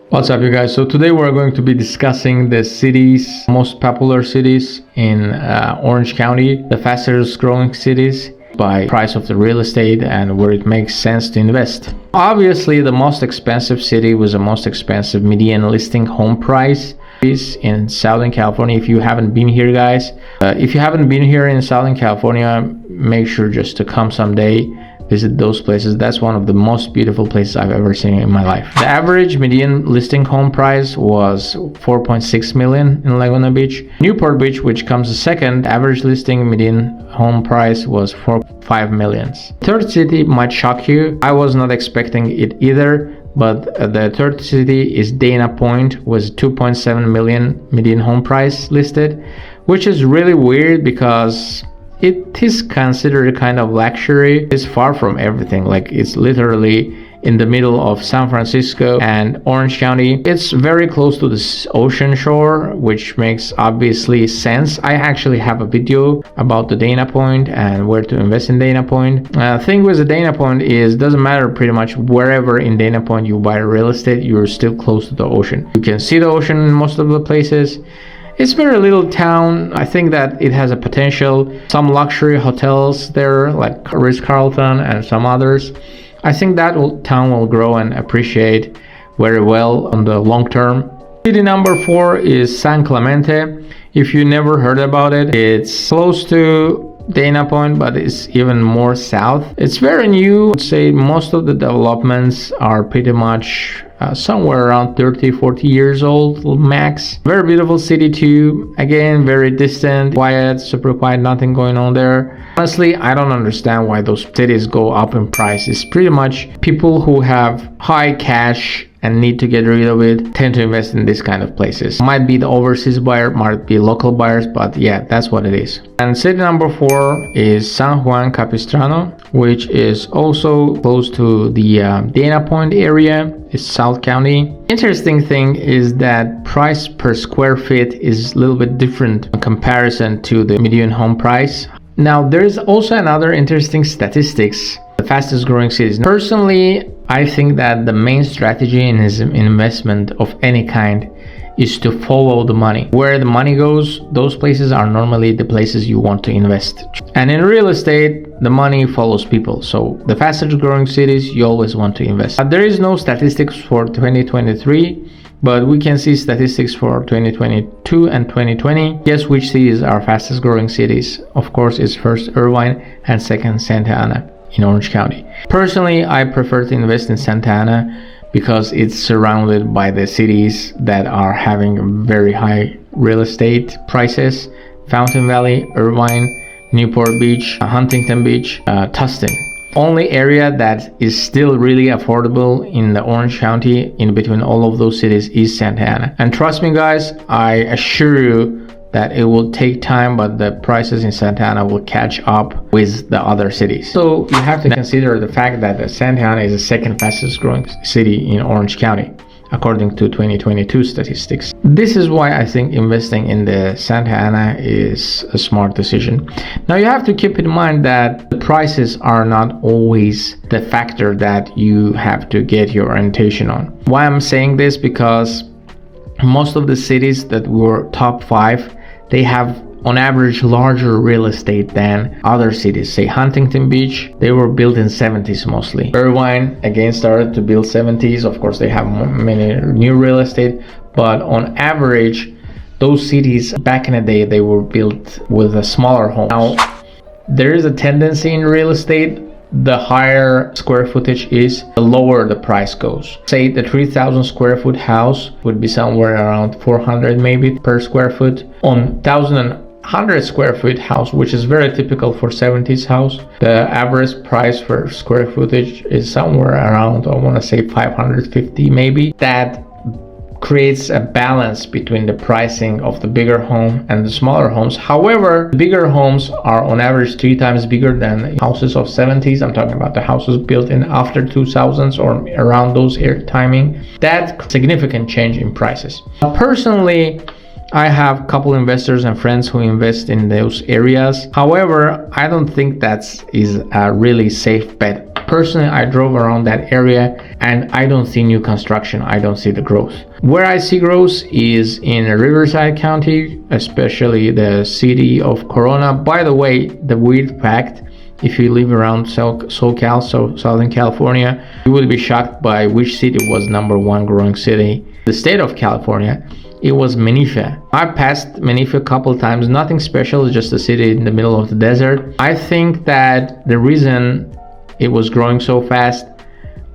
What's up, you guys? So today we're going to be discussing the cities, most popular cities in Orange County, the fastest growing cities by price of the real estate and where it makes sense to invest. Obviously, the most expensive city with the most expensive median listing home price is in Southern California. If you haven't been here, guys, if you haven't been here in Southern California, make sure just to come someday. Visit those places. That's one of the most beautiful places I've ever seen in my life. The average median listing home price was 4.6 million in Laguna Beach. Newport Beach, which comes second, average listing median home price was 5 millions. Third city might shock you. I was not expecting it either, but the third city is Dana Point with 2.7 million median home price listed, which is really weird because it is considered a kind of luxury. It's far from everything. Like, it's literally in the middle of San Francisco and Orange County. It's very close to the ocean shore, which makes obviously sense. I actually have a video about the Dana Point and where to invest in Dana Point. Thing with the Dana Point is, doesn't matter pretty much wherever in Dana Point you buy real estate, you're still close to the ocean. You can see the ocean in most of the places. It's a very little town. I think that it has a potential. Some luxury hotels there, like Ritz-Carlton and some others. I think that town will grow and appreciate very well on the long term. City number 4 is San Clemente. If you never heard about it, it's close to Dana Point, but it's even more south. It's very new. I'd say most of the developments are pretty much somewhere around 30-40 years old max. Very beautiful city too. Again, very distant, quiet, super quiet, nothing going on there. Honestly, I don't understand why those cities go up in price. It's pretty much people who have high cash and need to get rid of it tend to invest in this kind of places. Might be the overseas buyer, might be local buyers, but yeah, that's what it is. And city number 4 is San Juan Capistrano, which is also close to the Dana Point area. It's South County. Interesting thing is that price per square feet is a little bit different in comparison to the median home price. Now, there is also another interesting statistics. The fastest growing cities. Personally, I think that the main strategy in investment of any kind is to follow the money. Where the money goes, those places are normally the places you want to invest. And in real estate, the money follows people. So the fastest growing cities, you always want to invest. There is no statistics for 2023, but we can see statistics for 2022 and 2020. Guess which cities are fastest growing cities? Of course, it's first Irvine and second Santa Ana in Orange County. Personally, I prefer to invest in Santa Ana because it's surrounded by the cities that are having very high real estate prices. Fountain Valley, Irvine, Newport Beach, Huntington Beach, Tustin. Only area that is still really affordable in the Orange County in between all of those cities is Santa Ana. And trust me, guys, I assure you that it will take time, but the prices in Santa Ana will catch up with the other cities. So you have to consider the fact that Santa Ana is the second fastest growing city in Orange County, according to 2022 statistics. This is why I think investing in the Santa Ana is a smart decision. Now, you have to keep in mind that the prices are not always the factor that you have to get your orientation on. Why I'm saying this? Because most of the cities that were top 5, they have on average larger real estate than other cities. Say Huntington Beach, they were built in 70s mostly. Irvine again started to build 70s. Of course, they have many new real estate, but on average, those cities back in the day, they were built with a smaller homes. Now, there is a tendency in real estate, the higher square footage is, the lower the price goes. Say the 3,000 square foot house would be somewhere around 400 maybe per square foot. On 1,100 square foot house, which is very typical for 70s house, the average price for square footage is somewhere around, I want to say 550 maybe. That creates a balance between the pricing of the bigger home and the smaller homes. However, bigger homes are on average 3 times bigger than houses of 70s. I'm talking about the houses built in after 2000s or around those timing. That significant change in prices. Personally, I have a couple investors and friends who invest in those areas. However, I don't think that is a really safe bet Personally, I drove around that area and I don't see new construction. I don't see the growth. Where I see growth is in Riverside County, especially the city of Corona. By the way, the weird fact, if you live around SoCal, so Southern California, you will be shocked by which city was #1 growing city. The state of California, it was Menifee. I passed Menifee a couple times, nothing special, just a city in the middle of the desert. I think that the reason it was growing so fast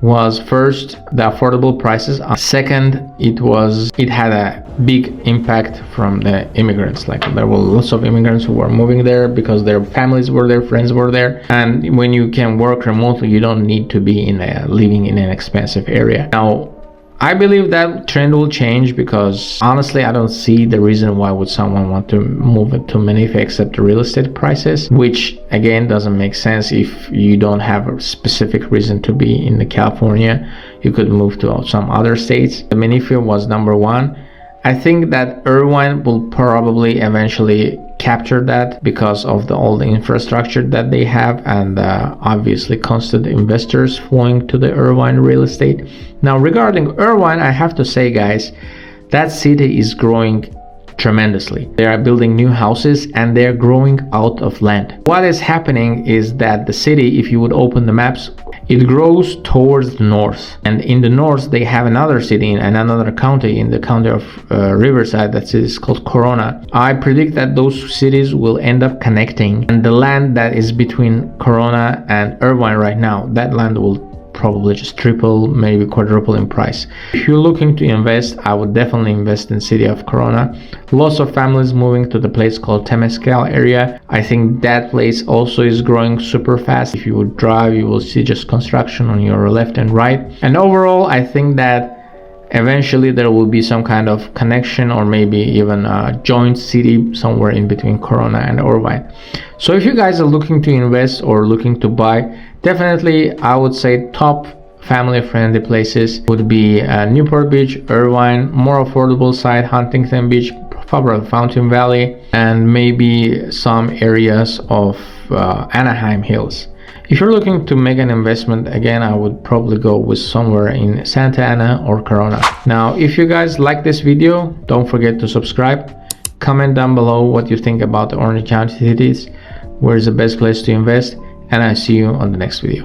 was first the affordable prices. Second, it had a big impact from the immigrants. Like there were lots of immigrants who were moving there because their families were there, friends were there, and when you can work remotely, you don't need to be living in an expensive area. Now, I believe that trend will change because honestly, I don't see the reason why would someone want to move it to Menifee except the real estate prices, which again doesn't make sense. If you don't have a specific reason to be in the California, you could move to some other states. The Menifee was #1. I think that Irvine will probably eventually capture that because of all the infrastructure that they have, and obviously constant investors flowing to the Irvine real estate. Now, regarding Irvine, I have to say, guys, that city is growing tremendously. They are building new houses and they're growing out of land. What is happening is that the city, if you would open the maps, it grows towards the north, and in the north they have another city in another county, in the county of Riverside, that is called Corona. I predict that those cities will end up connecting, and the land that is between Corona and Irvine right now, that land will probably just triple, maybe quadruple in price. If you're looking to invest, I would definitely invest in city of Corona. Lots of families moving to the place called Temescal area. I think that place also is growing super fast. If you would drive, you will see just construction on your left and right. And overall, I think that eventually there will be some kind of connection, or maybe even a joint city somewhere in between Corona and Irvine. So if you guys are looking to invest or looking to buy, definitely I would say top family friendly places would be Newport Beach, Irvine, more affordable side Huntington Beach, Fountain Valley, and maybe some areas of Anaheim Hills. If you're looking to make an investment, again, I would probably go with somewhere in Santa Ana or Corona. Now, if you guys like this video, don't forget to subscribe. Comment down below what you think about the Orange County cities, where is the best place to invest, and I see you on the next video.